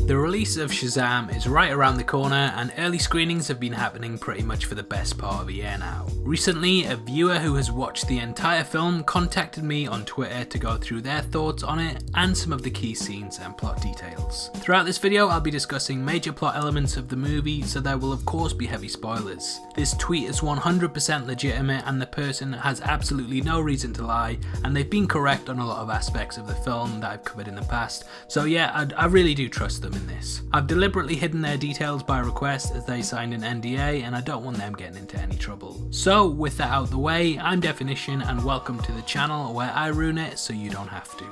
The release of Shazam is right around the corner, and early screenings have been happening pretty much for the best part of a year now. Recently, a viewer who has watched the entire film contacted me on Twitter to go through their thoughts on it and some of the key scenes and plot details. Throughout this video, I'll be discussing major plot elements of the movie, so there will of course be heavy spoilers. This tweet is 100% legitimate and the person has absolutely no reason to lie, and they've been correct on a lot of aspects of the film that I've covered in the past, so yeah, I really do trust them in this. I've deliberately hidden their details by request as they signed an NDA and I don't want them getting into any trouble. So with that out of the way, I'm Deffinition and welcome to the channel where I ruin it so you don't have to.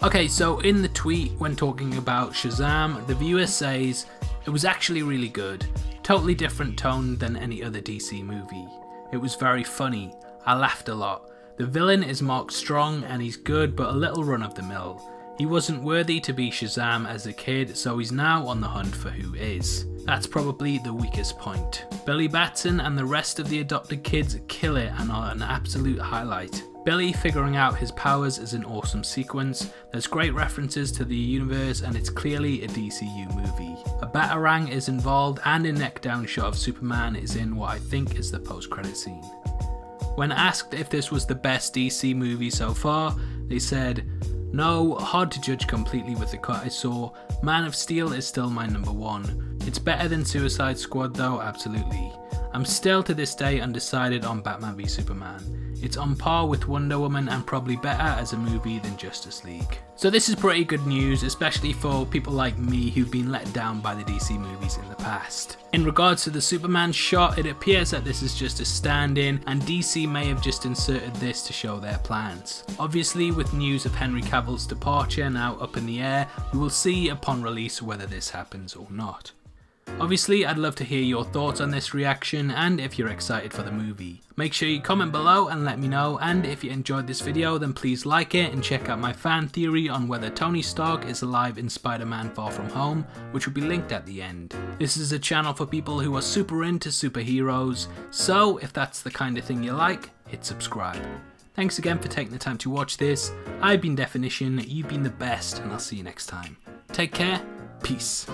Okay, so in the tweet when talking about Shazam, the viewer says, "It was actually really good, totally different tone than any other DC movie. It was very funny, I laughed a lot. The villain is Mark Strong and he's good but a little run of the mill. He wasn't worthy to be Shazam as a kid, so he's now on the hunt for who is. That's probably the weakest point. Billy Batson and the rest of the adopted kids kill it and are an absolute highlight. Billy figuring out his powers is an awesome sequence, there's great references to the universe and it's clearly a DCU movie. A Batarang is involved and a neck down shot of Superman is in what I think is the post-credit scene." When asked if this was the best DC movie so far, they said, "No, hard to judge completely with the cut I saw. Man of Steel is still my number one. It's better than Suicide Squad though, absolutely. I'm still to this day undecided on Batman v Superman. It's on par with Wonder Woman and probably better as a movie than Justice League." So this is pretty good news, especially for people like me who've been let down by the DC movies in the past. In regards to the Superman shot, it appears that this is just a stand-in and DC may have just inserted this to show their plans. Obviously, with news of Henry Cavill's departure now up in the air, we will see upon release whether this happens or not. Obviously, I'd love to hear your thoughts on this reaction and if you're excited for the movie. Make sure you comment below and let me know, and if you enjoyed this video then please like it and check out my fan theory on whether Tony Stark is alive in Spider-Man Far From Home, which will be linked at the end. This is a channel for people who are super into superheroes, so if that's the kind of thing you like, hit subscribe. Thanks again for taking the time to watch this. I've been Deffinition, you've been the best, and I'll see you next time. Take care, peace.